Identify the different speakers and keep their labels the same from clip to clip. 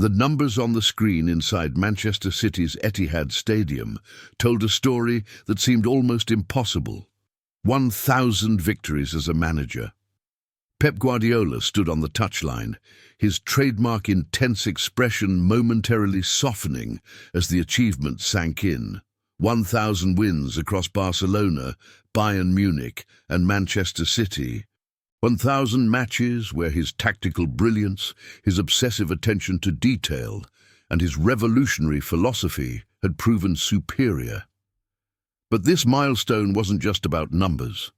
Speaker 1: The numbers on the screen inside Manchester City's Etihad Stadium told a story that seemed almost impossible. 1,000 victories as a manager. Pep Guardiola stood on the touchline, his trademark intense expression momentarily softening as the achievement sank in. 1,000 wins across Barcelona, Bayern Munich, and Manchester City. 1,000 matches where his tactical brilliance, his obsessive attention to detail, and his revolutionary philosophy had proven superior. But this milestone wasn't just about numbers.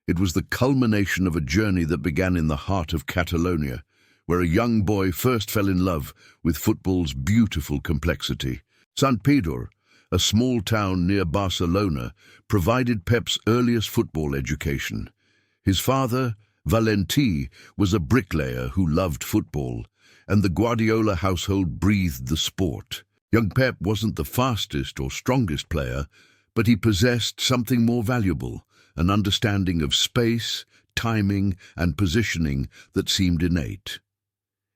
Speaker 1: It was the culmination of a journey that began in the heart of Catalonia, where a young boy first fell in love with football's beautiful complexity. Sant Pedro, a small town near Barcelona, provided Pep's earliest football education. His father, Valentí, was a bricklayer who loved football, and the Guardiola household breathed the sport. Young Pep wasn't the fastest or strongest player, but he possessed something more valuable, an understanding of space, timing, and positioning that seemed innate.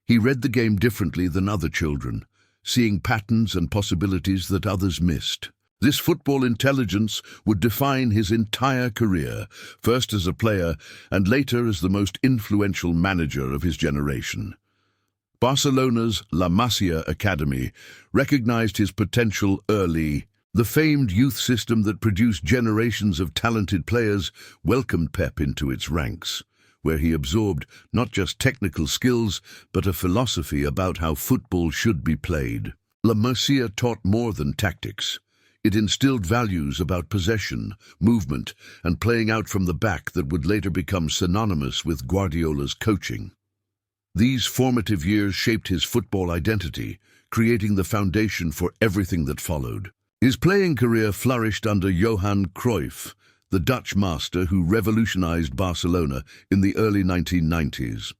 Speaker 1: He read the game differently than other children, seeing patterns and possibilities that others missed. This football intelligence would define his entire career, first as a player and later as the most influential manager of his generation. Barcelona's La Masia Academy recognized his potential early. The famed youth system that produced generations of talented players welcomed Pep into its ranks, where he absorbed not just technical skills, but a philosophy about how football should be played. La Masia taught more than tactics. It instilled values about possession, movement, and playing out from the back that would later become synonymous with Guardiola's coaching. These formative years shaped his football identity, creating the foundation for everything that followed. His playing career flourished under Johan Cruyff, the Dutch master who revolutionized Barcelona in the early 1990s.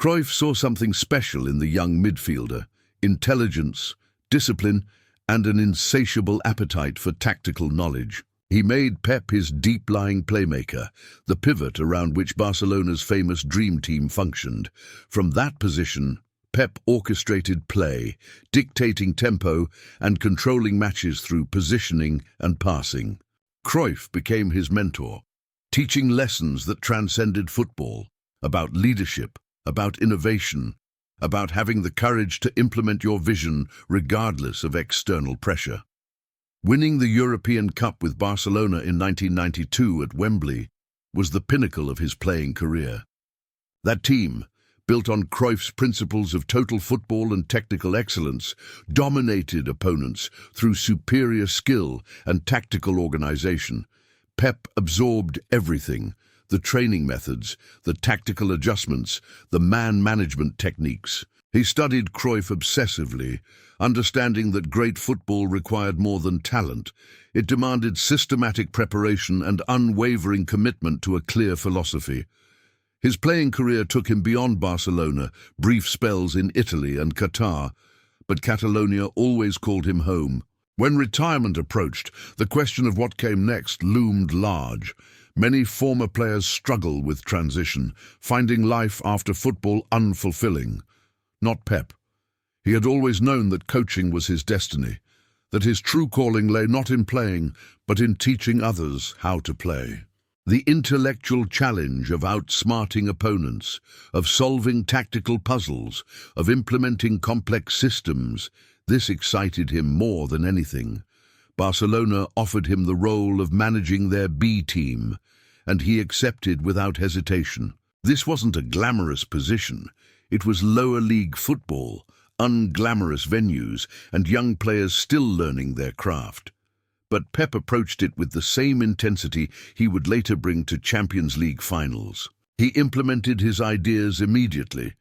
Speaker 1: Cruyff saw something special in the young midfielder: intelligence, discipline, and an insatiable appetite for tactical knowledge. He made Pep his deep-lying playmaker, the pivot around which Barcelona's famous dream team functioned. From that position, Pep orchestrated play, dictating tempo and controlling matches through positioning and passing. Cruyff became his mentor, teaching lessons that transcended football, about leadership, about innovation, about having the courage to implement your vision regardless of external pressure. Winning the European Cup with Barcelona in 1992 at Wembley was the pinnacle of his playing career. That team, built on Cruyff's principles of total football and technical excellence, dominated opponents through superior skill and tactical organization. Pep absorbed everything: the training methods, the tactical adjustments, the man management techniques. He studied Cruyff obsessively, understanding that great football required more than talent. It demanded systematic preparation and unwavering commitment to a clear philosophy. His playing career took him beyond Barcelona, brief spells in Italy and Qatar, but Catalonia always called him home. When retirement approached, the question of what came next loomed large. Many former players struggle with transition, finding life after football unfulfilling. Not Pep. He had always known that coaching was his destiny, that his true calling lay not in playing, but in teaching others how to play. The intellectual challenge of outsmarting opponents, of solving tactical puzzles, of implementing complex systems, this excited him more than anything. Barcelona offered him the role of managing their B team, and he accepted without hesitation. This wasn't a glamorous position. It was lower league football, unglamorous venues, and young players still learning their craft. But Pep approached it with the same intensity he would later bring to Champions League finals. He implemented his ideas immediately,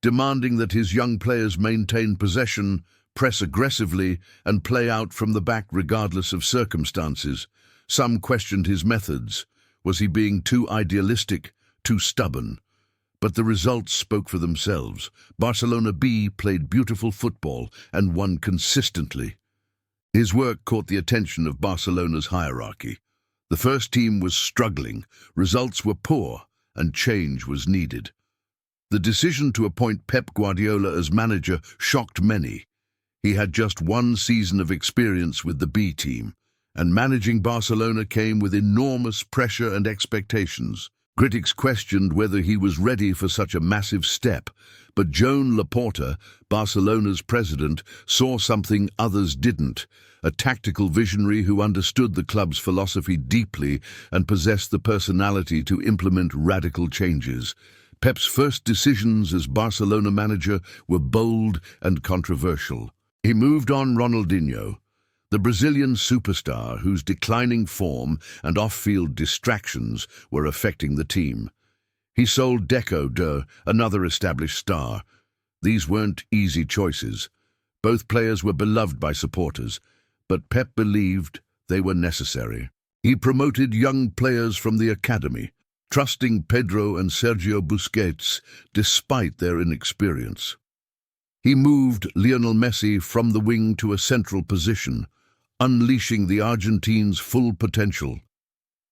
Speaker 1: demanding that his young players maintain possession, press aggressively, and play out from the back regardless of circumstances. Some questioned his methods. Was he being too idealistic, too stubborn? But the results spoke for themselves. Barcelona B played beautiful football and won consistently. His work caught the attention of Barcelona's hierarchy. The first team was struggling, results were poor, and change was needed. The decision to appoint Pep Guardiola as manager shocked many. He had just one season of experience with the B team, and managing Barcelona came with enormous pressure and expectations. Critics questioned whether he was ready for such a massive step, but Joan Laporta, Barcelona's president, saw something others didn't, a tactical visionary who understood the club's philosophy deeply and possessed the personality to implement radical changes. Pep's first decisions as Barcelona manager were bold and controversial. He moved on Ronaldinho, the Brazilian superstar whose declining form and off-field distractions were affecting the team. He sold Deco, another established star. These weren't easy choices. Both players were beloved by supporters, but Pep believed they were necessary. He promoted young players from the academy, trusting Pedro and Sergio Busquets despite their inexperience. He moved Lionel Messi from the wing to a central position, unleashing the Argentines' full potential.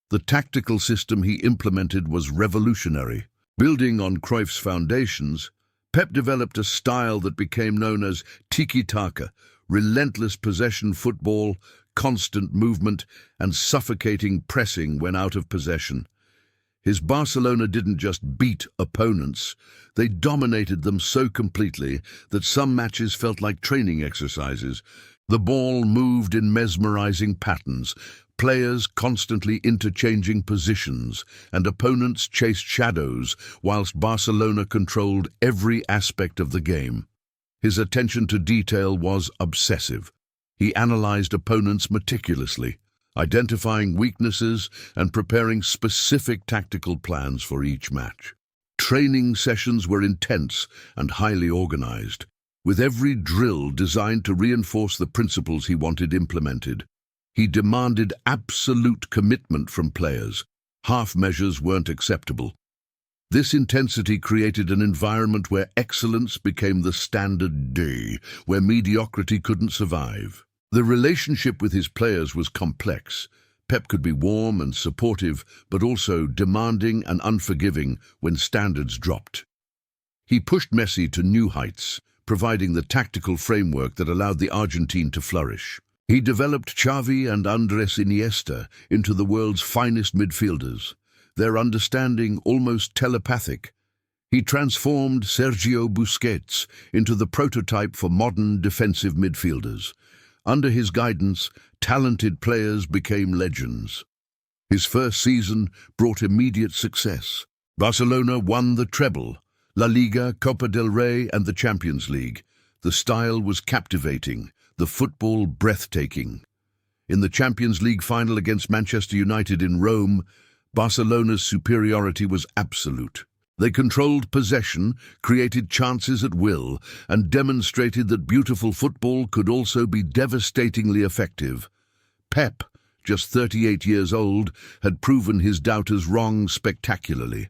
Speaker 1: The tactical system he implemented was revolutionary. Building on Cruyff's foundations, Pep developed a style that became known as tiki-taka, relentless possession football, constant movement, and suffocating pressing when out of possession. His Barcelona didn't just beat opponents, they dominated them so completely that some matches felt like training exercises. The ball moved in mesmerizing patterns, players constantly interchanging positions, and opponents chased shadows whilst Barcelona controlled every aspect of the game. His attention to detail was obsessive. He analyzed opponents meticulously, identifying weaknesses and preparing specific tactical plans for each match. Training sessions were intense and highly organized, with every drill designed to reinforce the principles he wanted implemented. He demanded absolute commitment from players. Half measures weren't acceptable. This intensity created an environment where excellence became the standard day, where mediocrity couldn't survive. The relationship with his players was complex. Pep could be warm and supportive, but also demanding and unforgiving when standards dropped. He pushed Messi to new heights, providing the tactical framework that allowed the Argentine to flourish. He developed Xavi and Andres Iniesta into the world's finest midfielders, their understanding almost telepathic. He transformed Sergio Busquets into the prototype for modern defensive midfielders. Under his guidance, talented players became legends. His first season brought immediate success. Barcelona won the treble, La Liga, Copa del Rey, and the Champions League. The style was captivating, the football breathtaking. In the Champions League final against Manchester United in Rome, Barcelona's superiority was absolute. They controlled possession, created chances at will, and demonstrated that beautiful football could also be devastatingly effective. Pep, just 38 years old, had proven his doubters wrong spectacularly.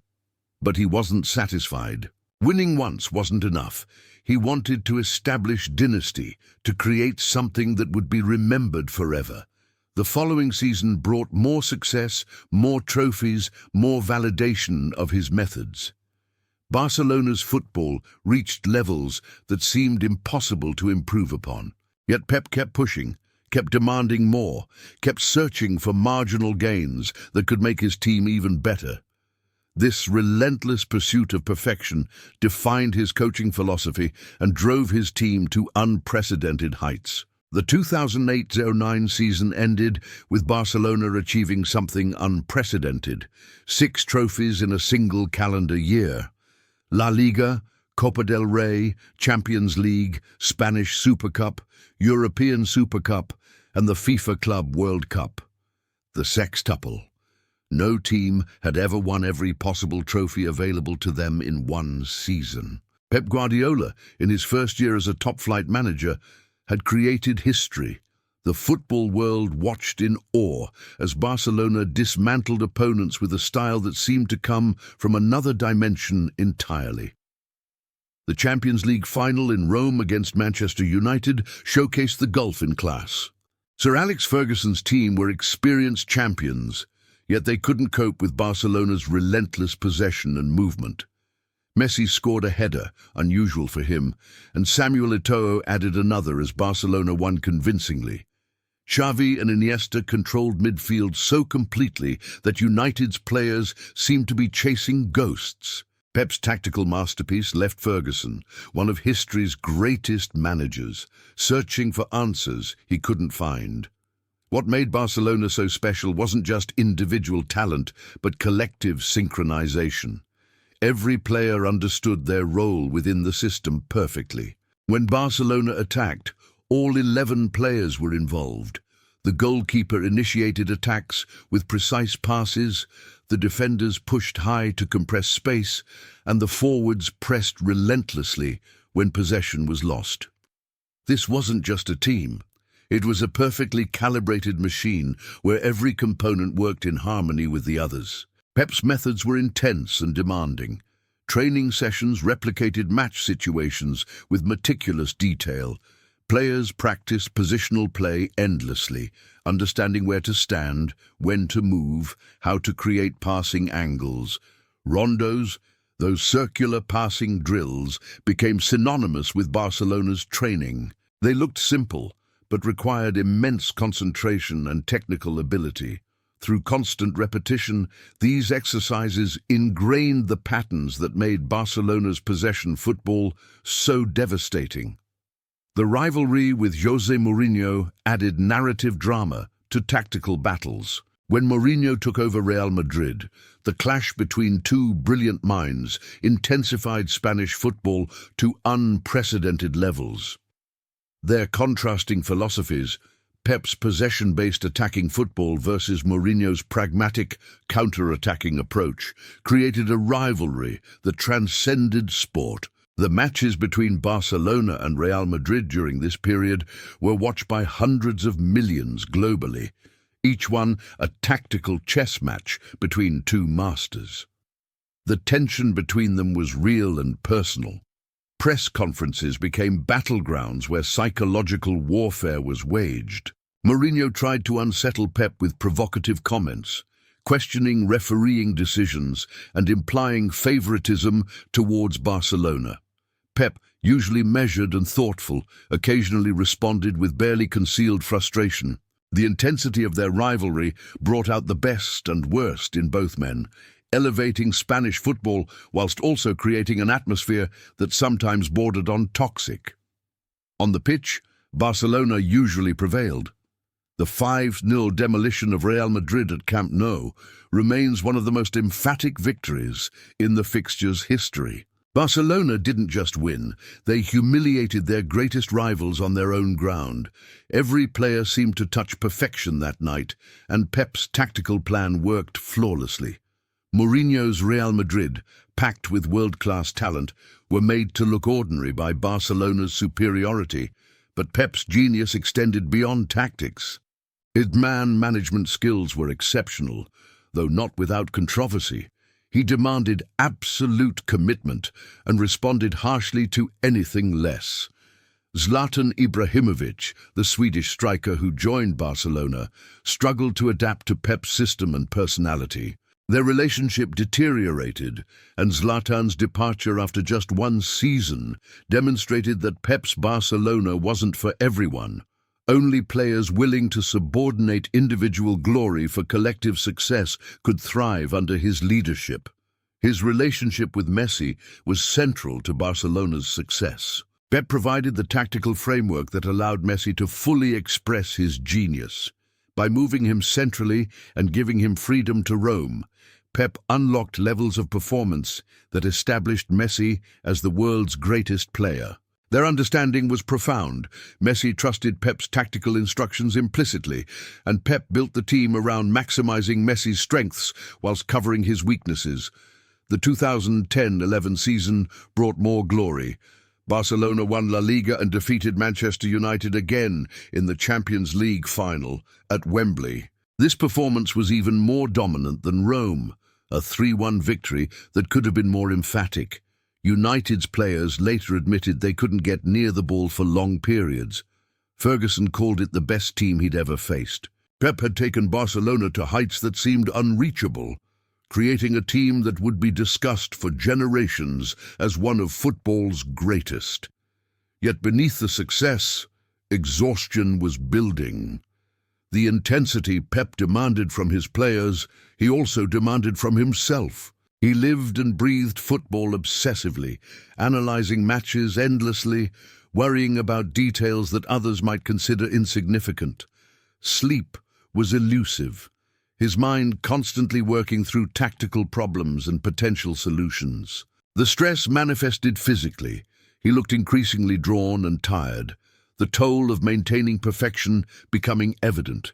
Speaker 1: But he wasn't satisfied. Winning once wasn't enough. He wanted to establish dynasty, to create something that would be remembered forever. The following season brought more success, more trophies, more validation of his methods. Barcelona's football reached levels that seemed impossible to improve upon. Yet Pep kept pushing, kept demanding more, kept searching for marginal gains that could make his team even better. This relentless pursuit of perfection defined his coaching philosophy and drove his team to unprecedented heights. The 2008-09 season ended with Barcelona achieving something unprecedented: 6 trophies in a single calendar year. La Liga, Copa del Rey, Champions League, Spanish Super Cup, European Super Cup, and the FIFA Club World Cup. The sextuple. No team had ever won every possible trophy available to them in one season. Pep Guardiola, in his first year as a top-flight manager, had created history. The football world watched in awe as Barcelona dismantled opponents with a style that seemed to come from another dimension entirely. The Champions League final in Rome against Manchester United showcased the gulf in class. Sir Alex Ferguson's team were experienced champions, yet they couldn't cope with Barcelona's relentless possession and movement. Messi scored a header, unusual for him, and Samuel Eto'o added another as Barcelona won convincingly. Xavi and Iniesta controlled midfield so completely that United's players seemed to be chasing ghosts. Pep's tactical masterpiece left Ferguson, one of history's greatest managers, searching for answers he couldn't find. What made Barcelona so special wasn't just individual talent, but collective synchronization. Every player understood their role within the system perfectly. When Barcelona attacked, all 11 players were involved. The goalkeeper initiated attacks with precise passes, the defenders pushed high to compress space, and the forwards pressed relentlessly when possession was lost. This wasn't just a team. It was a perfectly calibrated machine where every component worked in harmony with the others. Pep's methods were intense and demanding. Training sessions replicated match situations with meticulous detail. Players practiced positional play endlessly, understanding where to stand, when to move, how to create passing angles. Rondos, those circular passing drills, became synonymous with Barcelona's training. They looked simple, but required immense concentration and technical ability. Through constant repetition, these exercises ingrained the patterns that made Barcelona's possession football so devastating. The rivalry with José Mourinho added narrative drama to tactical battles. When Mourinho took over Real Madrid, the clash between two brilliant minds intensified Spanish football to unprecedented levels. Their contrasting philosophies, Pep's possession-based attacking football versus Mourinho's pragmatic, counter-attacking approach, created a rivalry that transcended sport. The matches between Barcelona and Real Madrid during this period were watched by hundreds of millions globally, each one a tactical chess match between two masters. The tension between them was real and personal. Press conferences became battlegrounds where psychological warfare was waged. Mourinho tried to unsettle Pep with provocative comments, questioning refereeing decisions and implying favoritism towards Barcelona. Pep, usually measured and thoughtful, occasionally responded with barely concealed frustration. The intensity of their rivalry brought out the best and worst in both men, elevating Spanish football whilst also creating an atmosphere that sometimes bordered on toxic. On the pitch, Barcelona usually prevailed. The 5-0 demolition of Real Madrid at Camp Nou remains one of the most emphatic victories in the fixture's history. Barcelona didn't just win, they humiliated their greatest rivals on their own ground. Every player seemed to touch perfection that night, and Pep's tactical plan worked flawlessly. Mourinho's Real Madrid, packed with world-class talent, were made to look ordinary by Barcelona's superiority, but Pep's genius extended beyond tactics. His man management skills were exceptional, though not without controversy. He demanded absolute commitment and responded harshly to anything less. Zlatan Ibrahimovic, the Swedish striker who joined Barcelona, struggled to adapt to Pep's system and personality. Their relationship deteriorated, and Zlatan's departure after just one season demonstrated that Pep's Barcelona wasn't for everyone. Only players willing to subordinate individual glory for collective success could thrive under his leadership. His relationship with Messi was central to Barcelona's success. Pep provided the tactical framework that allowed Messi to fully express his genius. By moving him centrally and giving him freedom to roam, Pep unlocked levels of performance that established Messi as the world's greatest player. Their understanding was profound. Messi trusted Pep's tactical instructions implicitly, and Pep built the team around maximizing Messi's strengths whilst covering his weaknesses. The 2010-11 season brought more glory. Barcelona won La Liga and defeated Manchester United again in the Champions League final at Wembley. This performance was even more dominant than Rome, a 3-1 victory that could have been more emphatic. United's players later admitted they couldn't get near the ball for long periods. Ferguson called it the best team he'd ever faced. Pep had taken Barcelona to heights that seemed unreachable. creating a team that would be discussed for generations as one of football's greatest. Yet beneath the success, exhaustion was building. The intensity Pep demanded from his players, he also demanded from himself. He lived and breathed football obsessively, analyzing matches endlessly, worrying about details that others might consider insignificant. Sleep was elusive, his mind constantly working through tactical problems and potential solutions. The stress manifested physically. He looked increasingly drawn and tired, the toll of maintaining perfection becoming evident.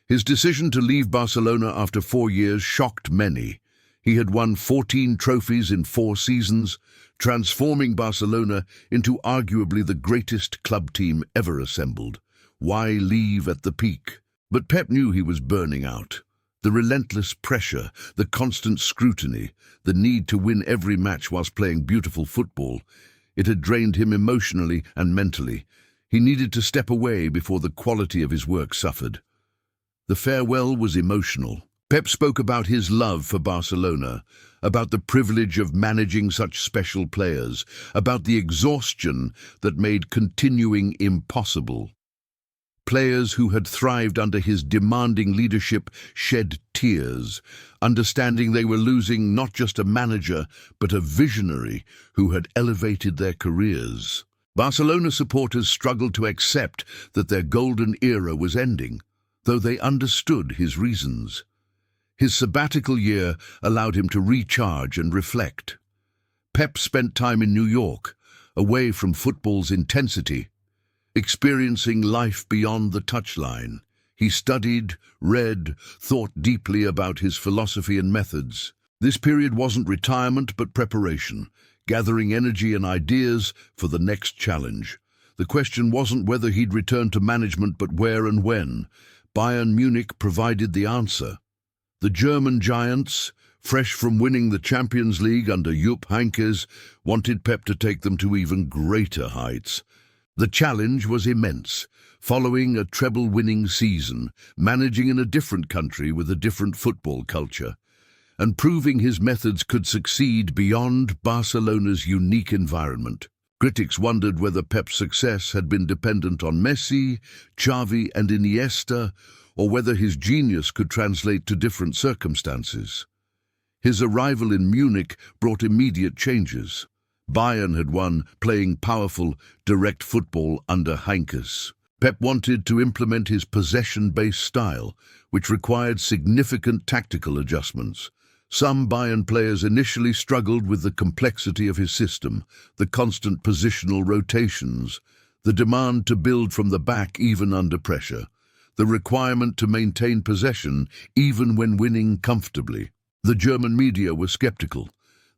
Speaker 1: His decision to leave Barcelona after 4 years shocked many. He had won 14 trophies in 4 seasons, transforming Barcelona into arguably the greatest club team ever assembled. Why leave at the peak? But Pep knew he was burning out. The relentless pressure, the constant scrutiny, the need to win every match whilst playing beautiful football, it had drained him emotionally and mentally. He needed to step away before the quality of his work suffered. The farewell was emotional. Pep spoke about his love for Barcelona, about the privilege of managing such special players, about the exhaustion that made continuing impossible. Players who had thrived under his demanding leadership shed tears, understanding they were losing not just a manager, but a visionary who had elevated their careers. Barcelona supporters struggled to accept that their golden era was ending, though they understood his reasons. His sabbatical year allowed him to recharge and reflect. Pep spent time in New York, away from football's intensity, experiencing life beyond the touchline. He studied, read, thought deeply about his philosophy and methods. This period wasn't retirement but preparation, gathering energy and ideas for the next challenge. The question wasn't whether he'd return to management but where and when. Bayern Munich provided the answer. The German giants, fresh from winning the Champions League under Jupp Heynckes, wanted Pep to take them to even greater heights. The challenge was immense, following a treble-winning season, managing in a different country with a different football culture, and proving his methods could succeed beyond Barcelona's unique environment. Critics wondered whether Pep's success had been dependent on Messi, Xavi and Iniesta, or whether his genius could translate to different circumstances. His arrival in Munich brought immediate changes. Bayern had won, playing powerful, direct football under Heynckes. Pep wanted to implement his possession-based style, which required significant tactical adjustments. Some Bayern players initially struggled with the complexity of his system, the constant positional rotations, the demand to build from the back even under pressure, the requirement to maintain possession even when winning comfortably. The German media were skeptical.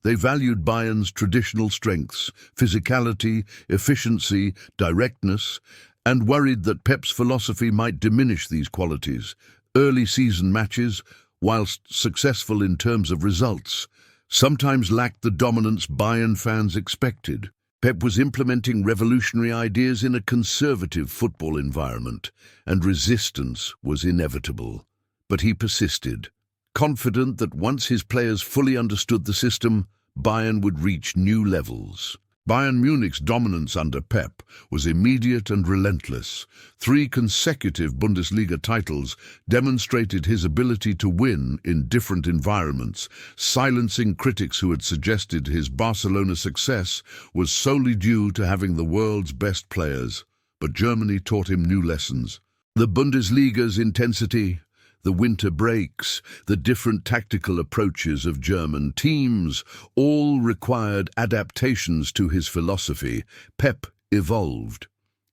Speaker 1: They valued Bayern's traditional strengths, physicality, efficiency, directness, and worried that Pep's philosophy might diminish these qualities. Early season matches, whilst successful in terms of results, sometimes lacked the dominance Bayern fans expected. Pep was implementing revolutionary ideas in a conservative football environment, and resistance was inevitable. But he persisted, confident that once his players fully understood the system, Bayern would reach new levels. Bayern Munich's dominance under Pep was immediate and relentless. 3 consecutive Bundesliga titles demonstrated his ability to win in different environments, silencing critics who had suggested his Barcelona success was solely due to having the world's best players. But Germany taught him new lessons. The Bundesliga's intensity, the winter breaks, the different tactical approaches of German teams, all required adaptations to his philosophy. Pep evolved,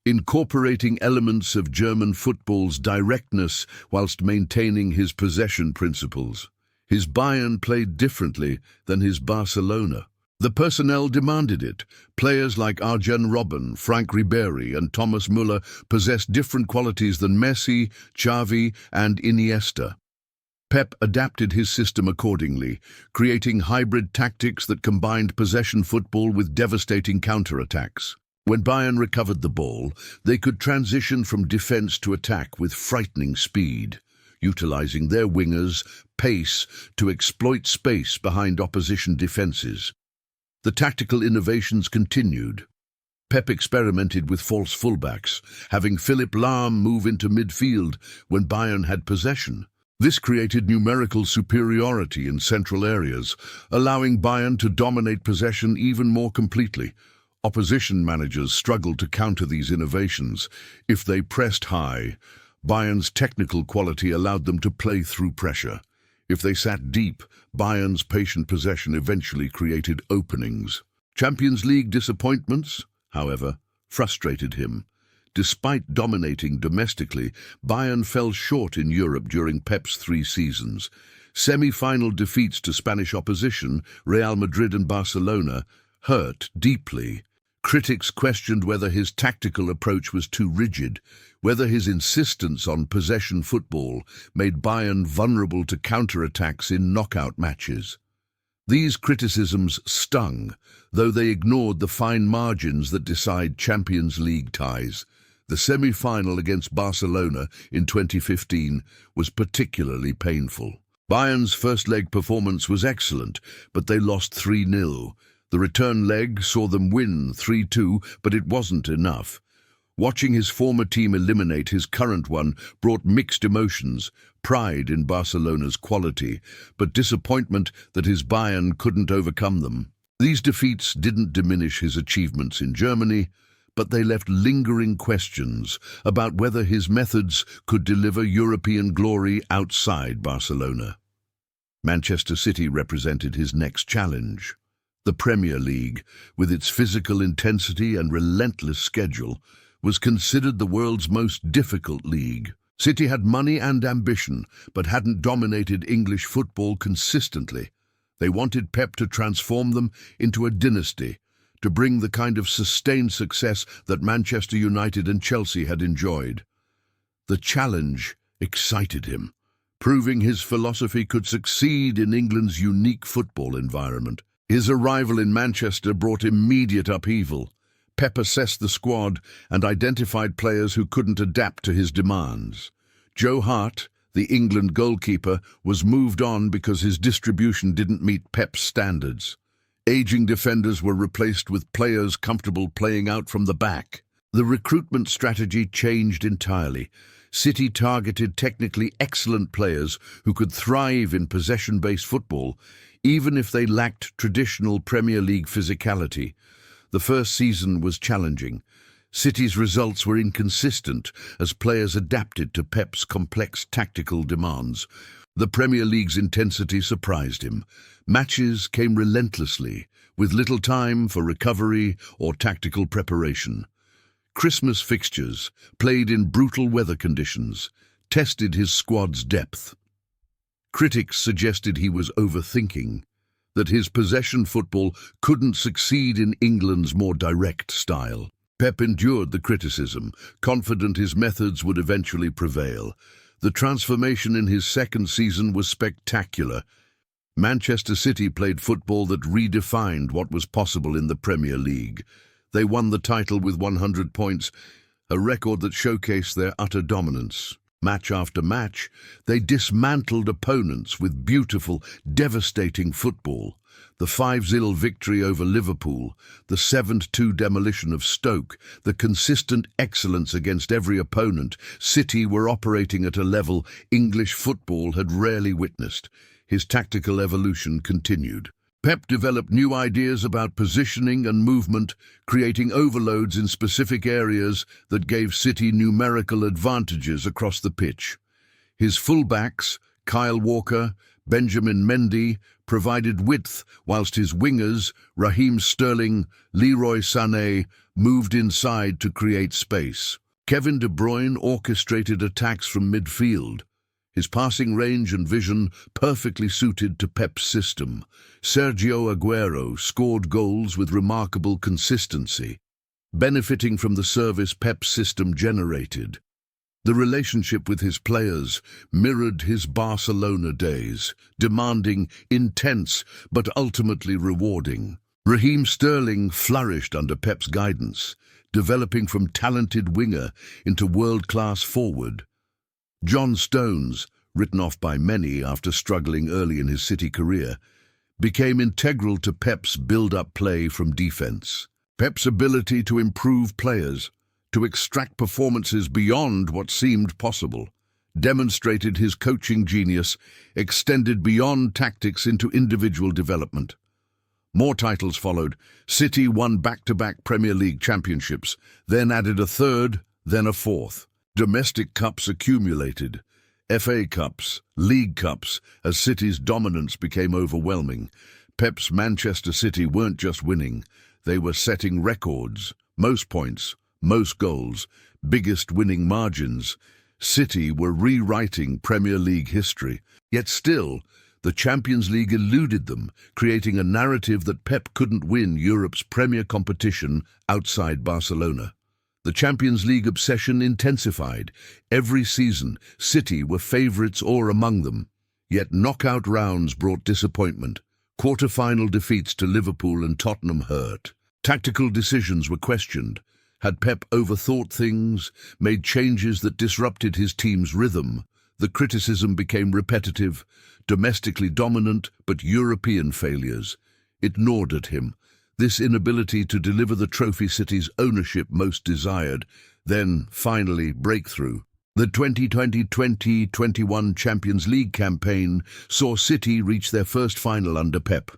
Speaker 1: incorporating elements of German football's directness whilst maintaining his possession principles. His Bayern played differently than his Barcelona. The personnel demanded it. Players like Arjen Robben, Frank Ribéry and Thomas Müller possessed different qualities than Messi, Xavi and Iniesta. Pep adapted his system accordingly, creating hybrid tactics that combined possession football with devastating counter-attacks. When Bayern recovered the ball, they could transition from defense to attack with frightening speed. utilizing their wingers' pace to exploit space behind opposition defenses. The tactical innovations continued. Pep experimented with false fullbacks, having Philipp Lahm move into midfield when Bayern had possession. This created numerical superiority in central areas, allowing Bayern to dominate possession even more completely. Opposition managers struggled to counter these innovations. If they pressed high, Bayern's technical quality allowed them to play through pressure. If they sat deep, Bayern's patient possession eventually created openings. Champions League disappointments, however, frustrated him. Despite dominating domestically, Bayern fell short in Europe during Pep's 3 seasons. Semi-final defeats to Spanish opposition, Real Madrid and Barcelona, hurt deeply. Critics questioned whether his tactical approach was too rigid, whether his insistence on possession football made Bayern vulnerable to counterattacks in knockout matches. These criticisms stung, though they ignored the fine margins that decide Champions League ties. The semi-final against Barcelona in 2015 was particularly painful. Bayern's first leg performance was excellent, but they lost 3-0. The return leg saw them win 3-2, but it wasn't enough. Watching his former team eliminate his current one brought mixed emotions, pride in Barcelona's quality, but disappointment that his Bayern couldn't overcome them. These defeats didn't diminish his achievements in Germany, but they left lingering questions about whether his methods could deliver European glory outside Barcelona. Manchester City represented his next challenge. The Premier League, with its physical intensity and relentless schedule, was considered the world's most difficult league. City had money and ambition, but hadn't dominated English football consistently. They wanted Pep to transform them into a dynasty, to bring the kind of sustained success that Manchester United and Chelsea had enjoyed. The challenge excited him, proving his philosophy could succeed in England's unique football environment. His arrival in Manchester brought immediate upheaval. Pep assessed the squad and identified players who couldn't adapt to his demands. Joe Hart, the England goalkeeper, was moved on because his distribution didn't meet Pep's standards. Aging defenders were replaced with players comfortable playing out from the back. The recruitment strategy changed entirely. City targeted technically excellent players who could thrive in possession-based football, even if they lacked traditional Premier League physicality. The first season was challenging. City's results were inconsistent as players adapted to Pep's complex tactical demands. The Premier League's intensity surprised him. Matches came relentlessly, with little time for recovery or tactical preparation. Christmas fixtures, played in brutal weather conditions, tested his squad's depth. Critics suggested he was overthinking, that his possession football couldn't succeed in England's more direct style. Pep endured the criticism, confident his methods would eventually prevail. The transformation in his second season was spectacular. Manchester City played football that redefined what was possible in the Premier League. They won the title with 100 points, a record that showcased their utter dominance. Match after match, they dismantled opponents with beautiful, devastating football. The 5-0 victory over Liverpool, the 7-2 demolition of Stoke, the consistent excellence against every opponent. City were operating at a level English football had rarely witnessed. His tactical evolution continued. Pep developed new ideas about positioning and movement, creating overloads in specific areas that gave City numerical advantages across the pitch. His fullbacks, Kyle Walker, Benjamin Mendy, provided width, whilst his wingers, Raheem Sterling, Leroy Sané, moved inside to create space. Kevin De Bruyne orchestrated attacks from midfield, his passing range and vision perfectly suited to Pep's system. Sergio Aguero scored goals with remarkable consistency, benefiting from the service Pep's system generated. The relationship with his players mirrored his Barcelona days, demanding, intense, but ultimately rewarding. Raheem Sterling flourished under Pep's guidance, developing from talented winger into world-class forward. John Stones, written off by many after struggling early in his City career, became integral to Pep's build-up play from defense. Pep's ability to improve players, to extract performances beyond what seemed possible, demonstrated his coaching genius extended beyond tactics into individual development. More titles followed. City won back-to-back Premier League championships, then added a third, then a fourth. Domestic cups accumulated. FA Cups, League Cups, as City's dominance became overwhelming. Pep's Manchester City weren't just winning, they were setting records. Most points, most goals, biggest winning margins. City were rewriting Premier League history. Yet still, the Champions League eluded them, creating a narrative that Pep couldn't win Europe's premier competition outside Barcelona. The Champions League obsession intensified. Every season, City were favourites or among them. Yet knockout rounds brought disappointment. Quarter-final defeats to Liverpool and Tottenham hurt. Tactical decisions were questioned. Had Pep overthought things, made changes that disrupted his team's rhythm? The criticism became repetitive, domestically dominant but European failures. It gnawed at him. This inability to deliver the trophy City's ownership most desired, then, finally, breakthrough. The 2020-2021 Champions League campaign saw City reach their first final under Pep.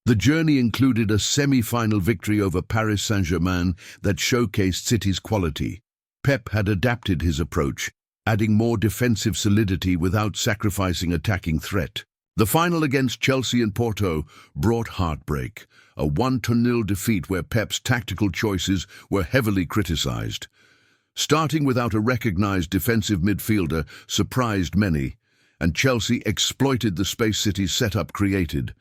Speaker 1: The journey included a semi-final victory over Paris Saint-Germain that showcased City's quality. Pep had adapted his approach, adding more defensive solidity without sacrificing attacking threat. The final against Chelsea and Porto brought heartbreak, a 1-0 defeat where Pep's tactical choices were heavily criticised. Starting without a recognised defensive midfielder surprised many, and Chelsea exploited the space City's setup created.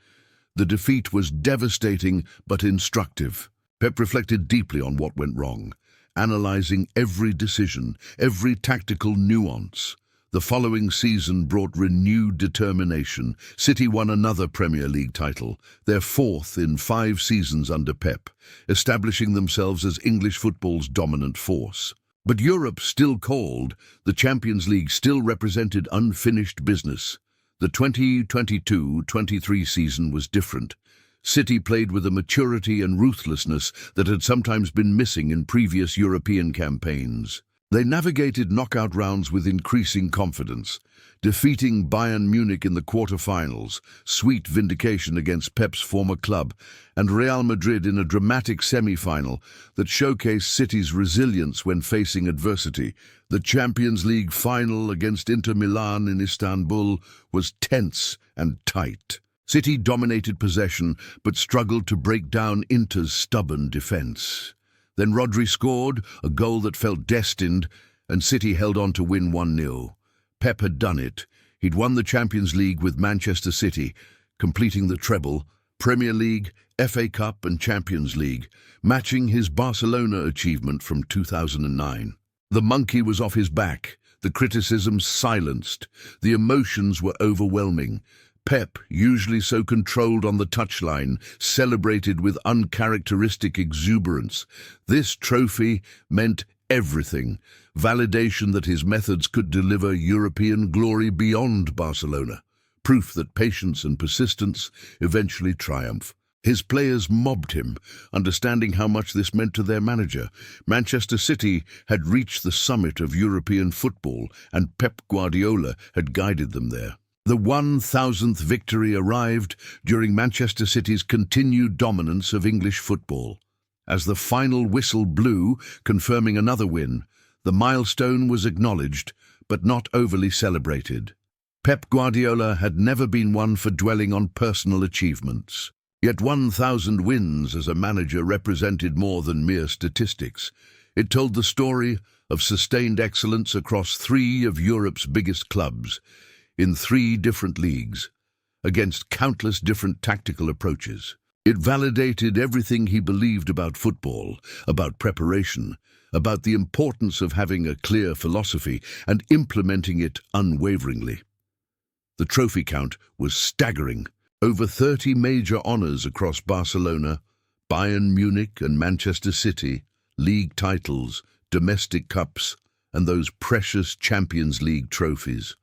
Speaker 1: The defeat was devastating but instructive. Pep reflected deeply on what went wrong, analysing every decision, every tactical nuance. The following season brought renewed determination. City won another Premier League title, their fourth in 5 seasons under Pep, establishing themselves as English football's dominant force. But Europe still called, the Champions League still represented unfinished business. The 2022-23 season was different. City played with a maturity and ruthlessness that had sometimes been missing in previous European campaigns. They navigated knockout rounds with increasing confidence, defeating Bayern Munich in the quarter-finals, sweet vindication against Pep's former club, and Real Madrid in a dramatic semi-final that showcased City's resilience when facing adversity. The Champions League final against Inter Milan in Istanbul was tense and tight. City dominated possession but struggled to break down Inter's stubborn defence. Then Rodri scored, a goal that felt destined, and City held on to win 1-0. Pep had done it. He'd won the Champions League with Manchester City, completing the treble, Premier League, FA Cup and Champions League, matching his Barcelona achievement from 2009. The monkey was off his back, the criticisms silenced, the emotions were overwhelming. Pep, usually so controlled on the touchline, celebrated with uncharacteristic exuberance. This trophy meant everything, validation that his methods could deliver European glory beyond Barcelona, proof that patience and persistence eventually triumph. His players mobbed him, understanding how much this meant to their manager. Manchester City had reached the summit of European football, and Pep Guardiola had guided them there. The 1,000th victory arrived during Manchester City's continued dominance of English football. As the final whistle blew, confirming another win, the milestone was acknowledged, but not overly celebrated. Pep Guardiola had never been one for dwelling on personal achievements. Yet 1,000 wins as a manager represented more than mere statistics. It told the story of sustained excellence across 3 of Europe's biggest clubs, in 3 different leagues, against countless different tactical approaches. It validated everything he believed about football, about preparation, about the importance of having a clear philosophy and implementing it unwaveringly. The trophy count was staggering. Over 30 major honours across Barcelona, Bayern Munich and Manchester City, league titles, domestic cups, and those precious Champions League trophies.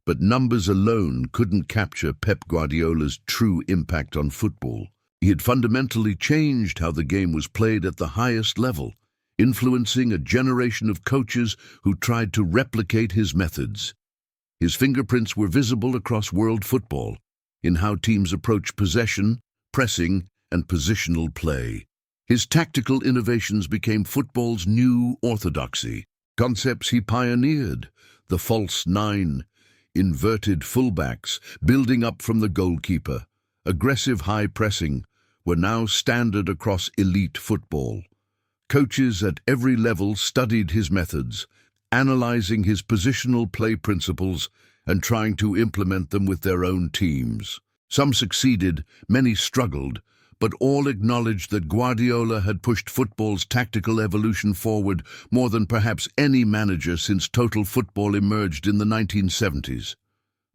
Speaker 1: But numbers alone couldn't capture Pep Guardiola's true impact on football. He had fundamentally changed how the game was played at the highest level, influencing a generation of coaches who tried to replicate his methods. His fingerprints were visible across world football, in how teams approach possession, pressing, and positional play. His tactical innovations became football's new orthodoxy. Concepts he pioneered, the false nine, inverted fullbacks, building up from the goalkeeper, aggressive high pressing, were now standard across elite football. Coaches at every level studied his methods, analyzing his positional play principles and trying to implement them with their own teams. Some succeeded, many struggled, but all acknowledged that Guardiola had pushed football's tactical evolution forward more than perhaps any manager since total football emerged in the 1970s.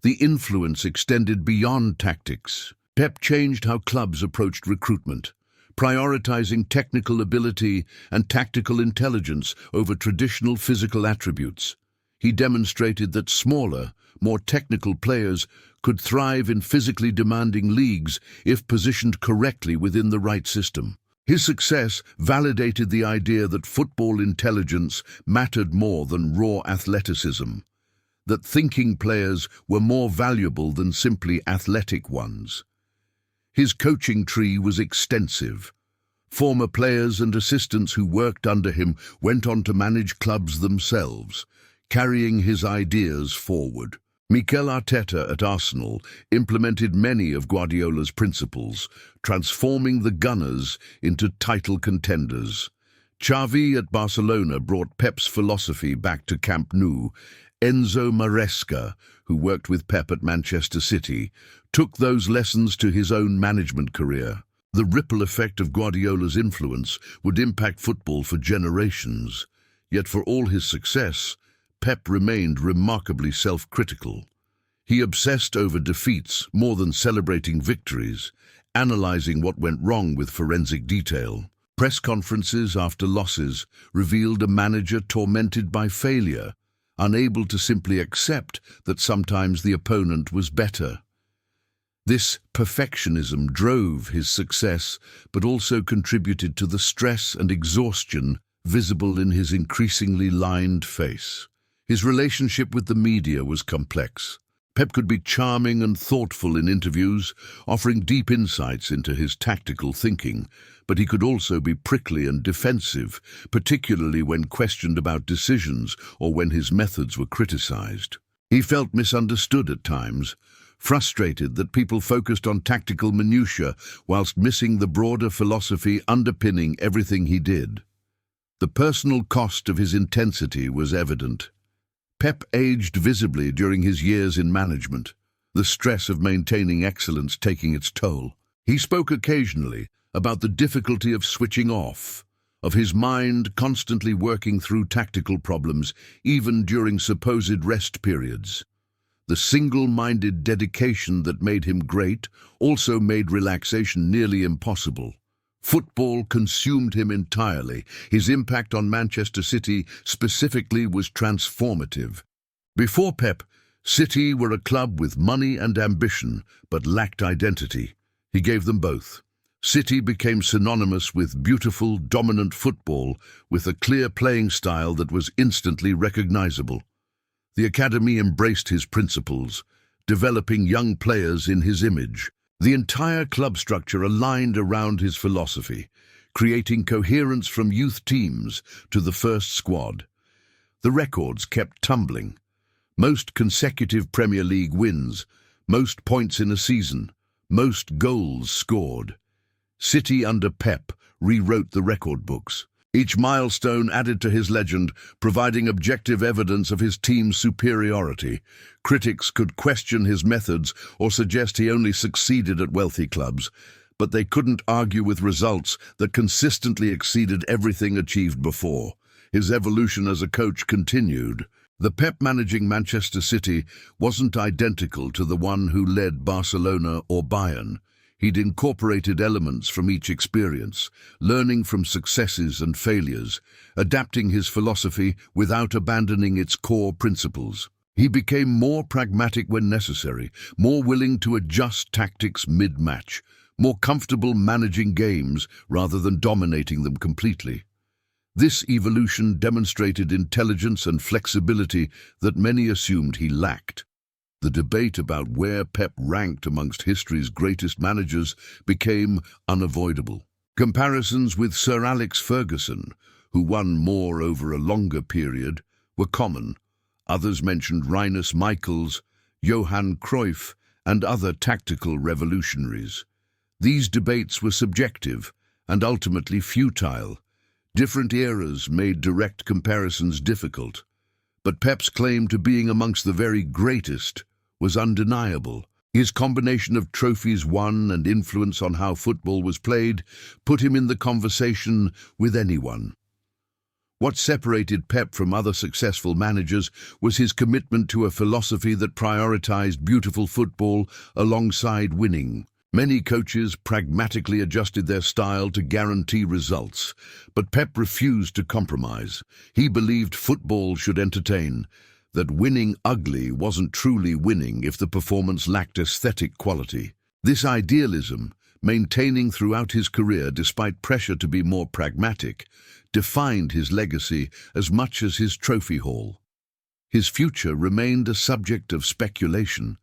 Speaker 1: The influence extended beyond tactics. Pep changed how clubs approached recruitment, prioritizing technical ability and tactical intelligence over traditional physical attributes. He demonstrated that smaller, more technical players could thrive in physically demanding leagues if positioned correctly within the right system. His success validated the idea that football intelligence mattered more than raw athleticism, that thinking players were more valuable than simply athletic ones. His coaching tree was extensive. Former players and assistants who worked under him went on to manage clubs themselves, carrying his ideas forward. Mikel Arteta at Arsenal implemented many of Guardiola's principles, transforming the Gunners into title contenders. Xavi at Barcelona brought Pep's philosophy back to Camp Nou. Enzo Maresca, who worked with Pep at Manchester City, took those lessons to his own management career. The ripple effect of Guardiola's influence would impact football for generations. Yet for all his success, Pep remained remarkably self-critical. He obsessed over defeats more than celebrating victories, analyzing what went wrong with forensic detail. Press conferences after losses revealed a manager tormented by failure, unable to simply accept that sometimes the opponent was better. This perfectionism drove his success, but also contributed to the stress and exhaustion visible in his increasingly lined face. His relationship with the media was complex. Pep could be charming and thoughtful in interviews, offering deep insights into his tactical thinking, but he could also be prickly and defensive, particularly when questioned about decisions or when his methods were criticized. He felt misunderstood at times, frustrated that people focused on tactical minutiae whilst missing the broader philosophy underpinning everything he did. The personal cost of his intensity was evident. Pep aged visibly during his years in management, the stress of maintaining excellence taking its toll. He spoke occasionally about the difficulty of switching off, of his mind constantly working through tactical problems, even during supposed rest periods. The single-minded dedication that made him great also made relaxation nearly impossible. Football consumed him entirely. His impact on Manchester City specifically was transformative. Before Pep, City were a club with money and ambition, but lacked identity. He gave them both. City became synonymous with beautiful, dominant football, with a clear playing style that was instantly recognizable. The academy embraced his principles, developing young players in his image. The entire club structure aligned around his philosophy, creating coherence from youth teams to the first squad. The records kept tumbling. Most consecutive Premier League wins, most points in a season, most goals scored. City under Pep rewrote the record books. Each milestone added to his legend, providing objective evidence of his team's superiority. Critics could question his methods or suggest he only succeeded at wealthy clubs, but they couldn't argue with results that consistently exceeded everything achieved before. His evolution as a coach continued. The Pep managing Manchester City wasn't identical to the one who led Barcelona or Bayern. He'd incorporated elements from each experience, learning from successes and failures, adapting his philosophy without abandoning its core principles. He became more pragmatic when necessary, more willing to adjust tactics mid-match, more comfortable managing games rather than dominating them completely. This evolution demonstrated intelligence and flexibility that many assumed he lacked. The debate about where Pep ranked amongst history's greatest managers became unavoidable. Comparisons with Sir Alex Ferguson, who won more over a longer period, were common. Others mentioned Rinus Michels, Johan Cruyff, and other tactical revolutionaries. These debates were subjective and ultimately futile. Different eras made direct comparisons difficult, but Pep's claim to being amongst the very greatest was undeniable. His combination of trophies won and influence on how football was played put him in the conversation with anyone. What separated Pep from other successful managers was his commitment to a philosophy that prioritized beautiful football alongside winning. Many coaches pragmatically adjusted their style to guarantee results, but Pep refused to compromise. He believed football should entertain, that winning ugly wasn't truly winning if the performance lacked aesthetic quality. This idealism, maintaining throughout his career despite pressure to be more pragmatic, defined his legacy as much as his trophy haul. His future remained a subject of speculation.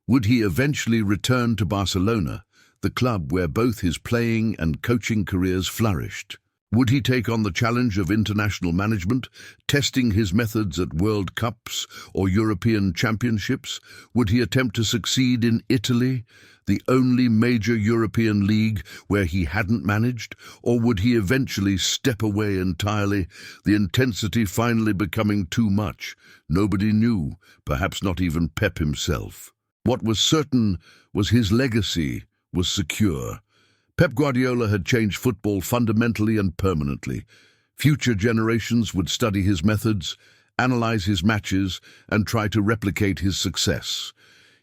Speaker 1: Would he eventually return to Barcelona, the club where both his playing and coaching careers flourished? Would he take on the challenge of international management, testing his methods at World Cups or European Championships? Would he attempt to succeed in Italy, the only major European league where he hadn't managed? Or would he eventually step away entirely, the intensity finally becoming too much? Nobody knew, perhaps not even Pep himself. What was certain was his legacy was secure. Pep Guardiola had changed football fundamentally and permanently. Future generations would study his methods, analyze his matches, and try to replicate his success.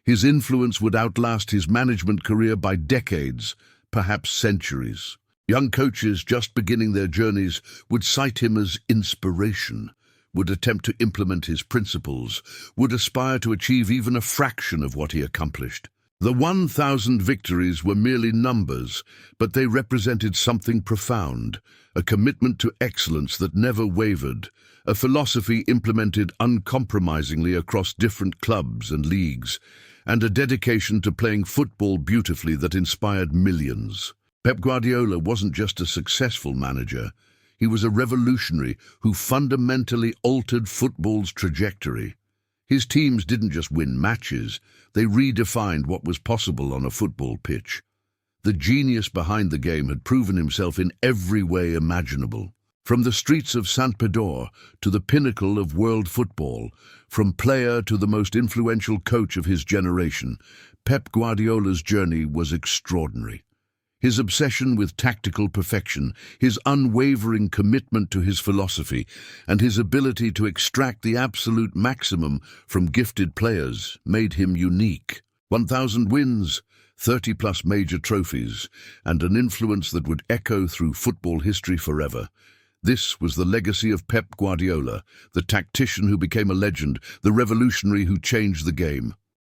Speaker 1: His influence would outlast his management career by decades, perhaps centuries. Young coaches just beginning their journeys would cite him as inspiration, would attempt to implement his principles, would aspire to achieve even a fraction of what he accomplished. The 1,000 victories were merely numbers, but they represented something profound, a commitment to excellence that never wavered, a philosophy implemented uncompromisingly across different clubs and leagues, and a dedication to playing football beautifully that inspired millions. Pep Guardiola wasn't just a successful manager, he was a revolutionary who fundamentally altered football's trajectory. His teams didn't just win matches, they redefined what was possible on a football pitch. The genius behind the game had proven himself in every way imaginable. From the streets of St. Pedro to the pinnacle of world football, from player to the most influential coach of his generation, Pep Guardiola's journey was extraordinary. His obsession with tactical perfection, his unwavering commitment to his philosophy, and his ability to extract the absolute maximum from gifted players made him unique. 1,000 wins, 30-plus major trophies, and an influence that would echo through football history forever. This was the legacy of Pep Guardiola, the tactician who became a legend, the revolutionary who changed the game.